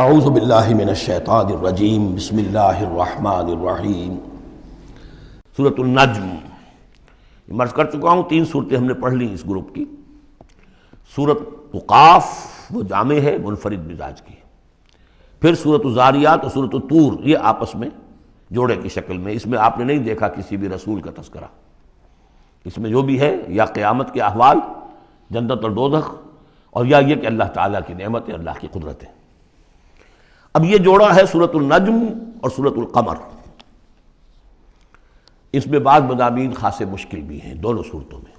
اعوذ باللہ من الشیطان الرجیم بسم اللہ الرحمن الرحیم۔ سورۃ النجم مرض کر چکا ہوں، 3 صورتیں ہم نے پڑھ لی اس گروپ کی۔ سورۃ قاف وہ جامع ہے، منفرد مزاج کی۔ پھر سورۃ الذاریات اور سورۃ الطور، یہ آپس میں جوڑے کی شکل میں۔ اس میں آپ نے نہیں دیکھا کسی بھی رسول کا تذکرہ۔ اس میں جو بھی ہے یا قیامت کے احوال، جنت اور دوزخ، اور یا یہ کہ اللہ تعالیٰ کی نعمتیں، اللہ کی قدرتیں۔ اب یہ جوڑا ہے سورۃ النجم اور سورۃ القمر۔ اس میں بعض مضامین خاصے مشکل بھی ہیں دونوں صورتوں میں۔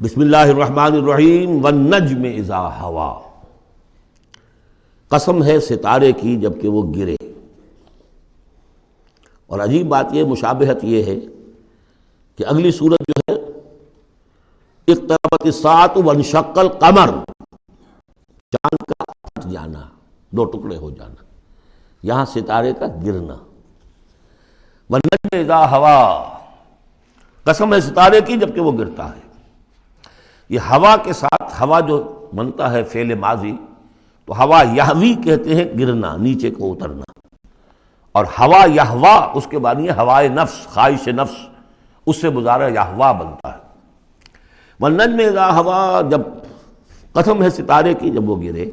بسم اللہ الرحمن الرحیم۔ والنجم اذا ہوا، قسم ہے ستارے کی جب کہ وہ گرے۔ اور عجیب بات یہ، مشابہت یہ ہے کہ اگلی صورت جو ہے اقتربت الساعۃ وانشق القمر، چاند کا پھٹ جانا، 2 ٹکڑے ہو جانا، یہاں ستارے کا گرنا۔ والنجم اذا ہوا، قسم ہے ستارے کی جب کہ وہ گرتا ہے۔ یہ ہوا کے ساتھ، ہوا جو بنتا ہے فعل ماضی، تو ہوا یہوی کہتے ہیں گرنا، نیچے کو اترنا، اور ہوا یہوا اس کے بعد یہ ہوائے نفس، خواہش نفس، اس سے مضارع یہوا بنتا ہے۔ والنجم اذا ہوا، جب قسم ہے ستارے کی جب وہ گرے۔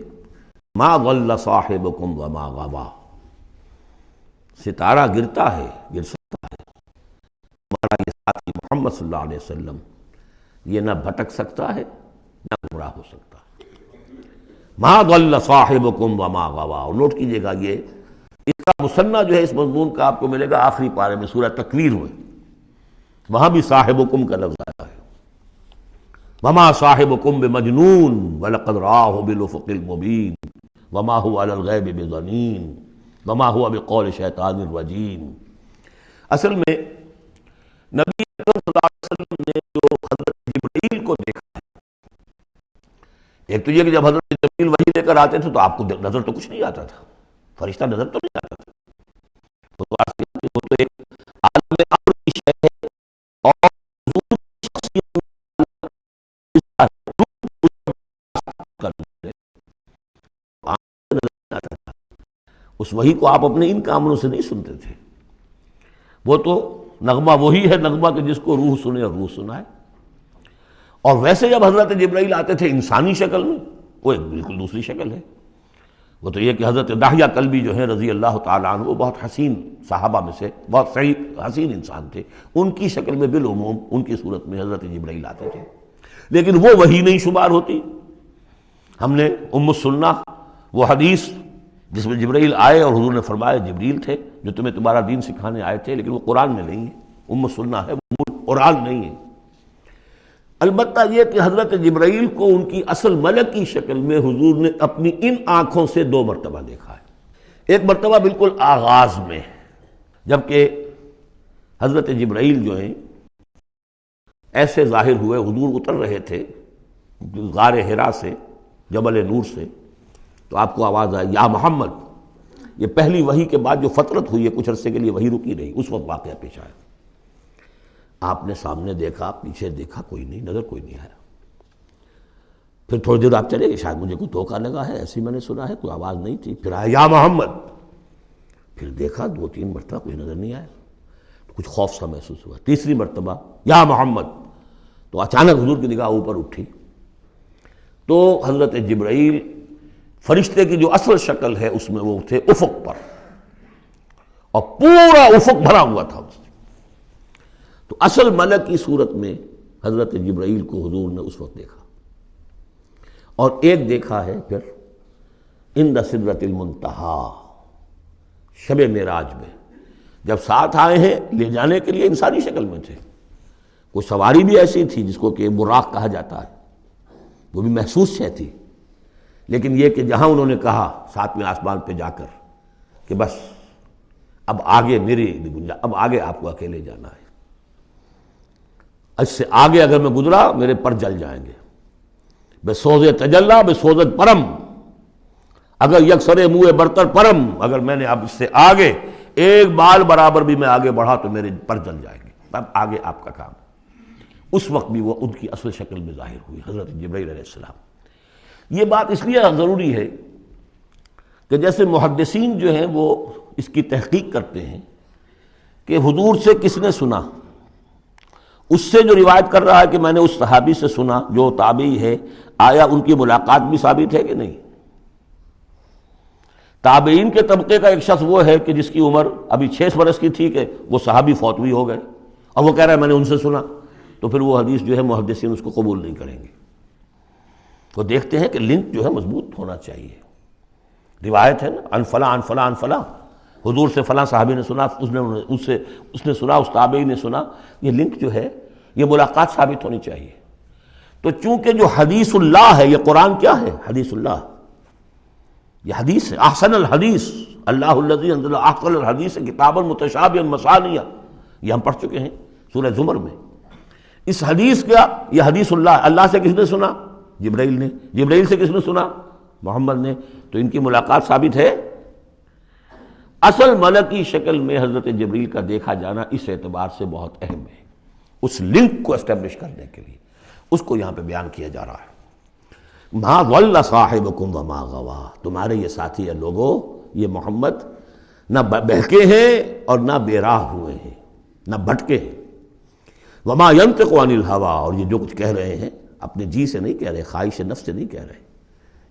ما ضل صاحبکم وما غوا، ستارہ گرتا ہے، گر سکتا ہے، ہمارا یہ ساتھی محمد صلی اللہ علیہ وسلم یہ نہ بھٹک سکتا ہے نہ گمراہ ہو سکتا ہے۔ ما ضل صاحبکم وما غوا، اور نوٹ کیجئے گا یہ اس کا مثنیٰ جو ہے اس مضمون کا آپ کو ملے گا آخری پارے میں، سورہ تکویر میں، وہاں بھی صاحبکم کا لفظ آیا ہے۔ وما صاحبکم بمجنون ولقد رآہ بالافق المبین وما هو علی الغیب بضنین وما هو بقول شیطان الرجیم۔ اصل میں نبی اکرم صلی اللہ علیہ وسلم نے جو حضرت جبرائیل کو دیکھا ہے، ایک تو یہ کہ جب حضرت جبرائیل وحی لے کر آتے تھے تو آپ کو نظر تو کچھ نہیں آتا تھا، فرشتہ نظر تو نہیں آتا تھا، وہ تو ایک عالم امر کی شے ہے، اور حضور کی شخصیت اس وحی کو آپ اپنے ان کاموں سے نہیں سنتے تھے۔ وہ تو نغمہ وہی ہے، نغمہ کہ جس کو روح سنے اور روح سنائے۔ اور ویسے جب حضرت جبرائیل آتے تھے انسانی شکل میں، وہ ایک بالکل دوسری شکل ہے۔ وہ تو یہ کہ حضرت دحیہ کلبی جو ہیں رضی اللہ تعالیٰ عنہ، وہ بہت حسین صحابہ میں سے بہت صحیح حسین انسان تھے، ان کی شکل میں بالعموم ان کی صورت میں حضرت جبرائیل آتے تھے، لیکن وہ وحی نہیں شمار ہوتی۔ ہم نے ام السنہ وہ حدیث جس میں جبرائیل آئے اور حضور نے فرمایا جبریل تھے جو تمہیں تمہارا دین سکھانے آئے تھے، لیکن وہ قرآن میں نہیں ہے، ام السنہ ہے، وہ قرآن نہیں ہے۔ البتہ یہ کہ حضرت جبرائیل کو ان کی اصل ملک کی شکل میں حضور نے اپنی ان آنکھوں سے 2 مرتبہ دیکھا ہے۔ ایک مرتبہ بالکل آغاز میں، جبکہ حضرت جبرائیل جو ہیں ایسے ظاہر ہوئے، حضور اتر رہے تھے غار حرا سے، جبل نور سے، تو آپ کو آواز آئی یا محمد۔ یہ پہلی وحی کے بعد جو فترت ہوئی ہے، کچھ عرصے کے لیے وحی رکی رہی، اس وقت واقعہ پیش آیا۔ آپ نے سامنے دیکھا، پیچھے دیکھا، کوئی نہیں، نظر کوئی نہیں آیا۔ پھر تھوڑی دیر آپ چلے گئے، شاید مجھے کوئی دھوکہ لگا ہے، ایسی میں نے سنا ہے، کوئی آواز نہیں تھی۔ پھر آیا یا محمد، پھر دیکھا 2-3 مرتبہ کوئی نظر نہیں آیا، تو کچھ خوف سا محسوس ہوا۔ تیسری مرتبہ یا محمد، تو اچانک حضور کی نگاہ اوپر اٹھی، تو حضرت جبرائیل فرشتے کی جو اصل شکل ہے اس میں وہ تھے افق پر، اور پورا افق بھرا ہوا تھا۔ تو اصل ملک کی صورت میں حضرت جبرائیل کو حضور نے اس وقت دیکھا، اور ایک دیکھا ہے پھر عند سدرۃ المنتہا، شب معراج میں، جب ساتھ آئے ہیں لے جانے کے لیے انسانی شکل میں تھے۔ کوئی سواری بھی ایسی تھی جس کو کہ براق کہا جاتا ہے، وہ بھی محسوس شے تھی، لیکن یہ کہ جہاں انہوں نے کہا 7ویں آسمان پہ جا کر کہ بس اب آگے میری گنجائش، اب آگے آپ کو اکیلے جانا ہے، اس سے آگے اگر میں گزرا میرے پر جل جائیں گے، بے سوز تجلا بے سوزت پرم، اگر یکسر منہ برتر پرم، اگر میں نے اب اس سے آگے ایک بال برابر بھی میں آگے بڑھا تو میرے پر جل جائیں گے، اب آگے آپ کا کام۔ اس وقت بھی وہ ان کی اصل شکل میں ظاہر ہوئی، حضرت جبرائیل علیہ السلام۔ یہ بات اس لیے ضروری ہے کہ جیسے محدثین جو ہیں وہ اس کی تحقیق کرتے ہیں کہ حضور سے کس نے سنا، اس سے جو روایت کر رہا ہے کہ میں نے اس صحابی سے سنا جو تابعی ہے، آیا ان کی ملاقات بھی ثابت ہے کہ نہیں؟ تابعین کے طبقے کا ایک شخص وہ ہے کہ جس کی عمر ابھی 6 برس کی تھی کہ وہ صحابی فوت بھی ہو گئے، اور وہ کہہ رہا ہے میں نے ان سے سنا، تو پھر وہ حدیث جو ہے محدثین اس کو قبول نہیں کریں گے۔ وہ دیکھتے ہیں کہ لنک جو ہے مضبوط ہونا چاہیے۔ روایت ہے نا، ان فلاں ان فلاں ان فلاں، حضور سے فلاں صحابی نے سنا، اس نے سنا، اس تابعی نے سنا، یہ لنک جو ہے یہ ملاقات ثابت ہونی چاہیے۔ تو چونکہ جو حدیث اللہ ہے، یہ قرآن کیا ہے؟ حدیث اللہ، یہ حدیث ہے، احسن الحدیث اللہ الذی انزل احسن الحدیث کتابا متشابہا مثانیہ، یہ ہم پڑھ چکے ہیں سورہ زمر میں۔ اس حدیث کا یہ حدیث اللہ سے کس نے سنا؟ جبرائیل نے۔ جبرائیل سے کس نے سنا؟ محمد نے۔ تو ان کی ملاقات ثابت ہے۔ اصل ملکی شکل میں حضرت جبریل کا دیکھا جانا اس اعتبار سے بہت اہم ہے، اس لنک کو اسٹیبلش کرنے کے لیے اس کو یہاں پہ بیان کیا جا رہا ہے۔ ما ضل صاحبکم وما غوا، تمہارے یہ ساتھی ہے لوگوں، یہ محمد نہ بہکے ہیں اور نہ بے راہ ہوئے ہیں، نہ بھٹکے ہیں۔ وما ينطق عن الهوى، اور یہ جو کچھ کہہ رہے ہیں اپنے جی سے نہیں کہہ رہے، خواہش نفس سے نہیں کہہ رہے۔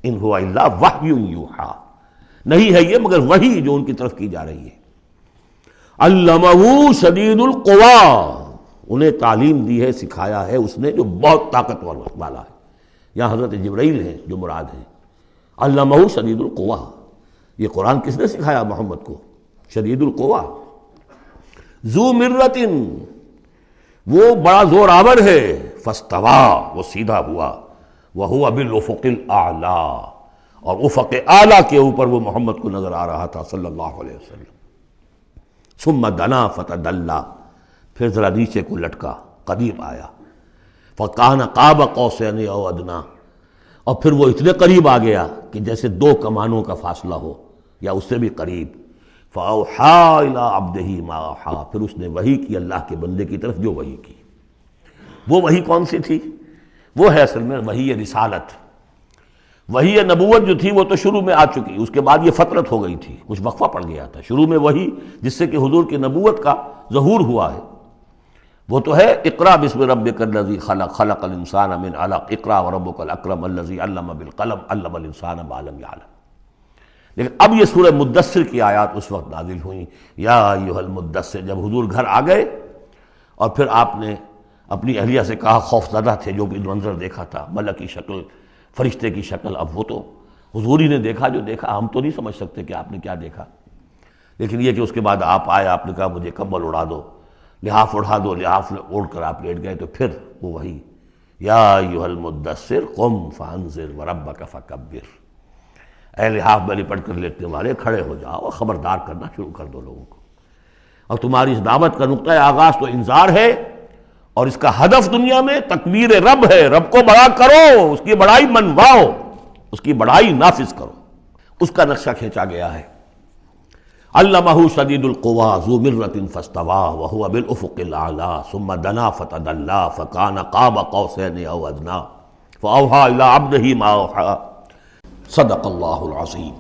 ان هو الا وحی یوحی، نہیں ہے یہ مگر وحی جو ان کی طرف کی جا رہی ہے۔ علمہ شدید القویٰ، انہیں تعلیم دی ہے، سکھایا ہے اس نے جو بہت طاقتور والا ہے۔ یہاں حضرت جبرائیل ہیں جو مراد ہیں۔ علمہ شدید القویٰ، یہ قرآن کس نے سکھایا محمد کو؟ شدید القویٰ، ذو مرۃ، وہ بڑا زور آور ہے، فاستویٰ، وہ سیدھا ہوا، وہو بالافق الاعلیٰ، اور افق اعلیٰ کے اوپر وہ محمد کو نظر آ رہا تھا صلی اللہ علیہ وسلم۔ ثم دنا فتدلی، پھر ذرا نیچے کو لٹکا، قریب آیا، فکان قاب قوسین او ادنیٰ، اور پھر وہ اتنے قریب آ گیا کہ جیسے 2 کمانوں کا فاصلہ ہو یا اس سے بھی قریب۔ فاوحیٰ الی عبدہ ما اوحیٰ، پھر اس نے وحی کی اللہ کے بندے کی طرف جو وحی کی۔ وہ وحی کون سی تھی؟ وہ ہے اصل میں وحی رسالت۔ وحی نبوت جو تھی وہ تو شروع میں آ چکی، اس کے بعد یہ فترت ہو گئی تھی، کچھ وقفہ پڑ گیا تھا۔ شروع میں وحی جس سے کہ حضور کی نبوت کا ظہور ہوا ہے وہ تو ہے اقرا بسم ربک الذی خلق، خلق الانسان من علق، اقرا وربک الاکرم الذی علم بالقلم، علم الانسان ما لم یعلم۔ لیکن اب یہ سورہ مدثر کی آیات اس وقت نازل ہوئیں، یا ایھا المدثر، جب حضور گھر آ گئے اور پھر آپ نے اپنی اہلیہ سے کہا، خوف زدہ تھے، جو بھی منظر دیکھا تھا، ملکی شکل، فرشتے کی شکل، اب وہ تو حضور ہی نے دیکھا جو دیکھا، ہم تو نہیں سمجھ سکتے کہ آپ نے کیا دیکھا۔ لیکن یہ کہ اس کے بعد آپ آئے، آپ نے کہا مجھے کمبل اڑا دو، لحاف اڑا دو، لحاف اوڑھ کر آپ لیٹ گئے، تو پھر وہ وہی یا ایھا المدثر قم فانذر وربک فکبر، اے لحاف میں لپٹ کر لیٹنے والے کھڑے ہو جاؤ اور خبردار کرنا شروع کر دو لوگوں کو۔ اور تمہاری اس دعوت کا نقطۂ آغاز تو انذار ہے، اور اس کا ہدف دنیا میں تکبیر رب ہے، رب کو بڑا کرو، اس کی بڑائی منواؤ، اس کی بڑائی نافذ کرو، اس کا نقشہ کھینچا گیا ہے۔ علمہ شدید القویٰ ذو مرۃ فاستویٰ وہو بالافق الاعلیٰ ثم دنا فتدلی فکان قاب قوسین او ادنیٰ فاوحیٰ الی عبدہ ما اوحیٰ۔ صدق اللہ العظیم۔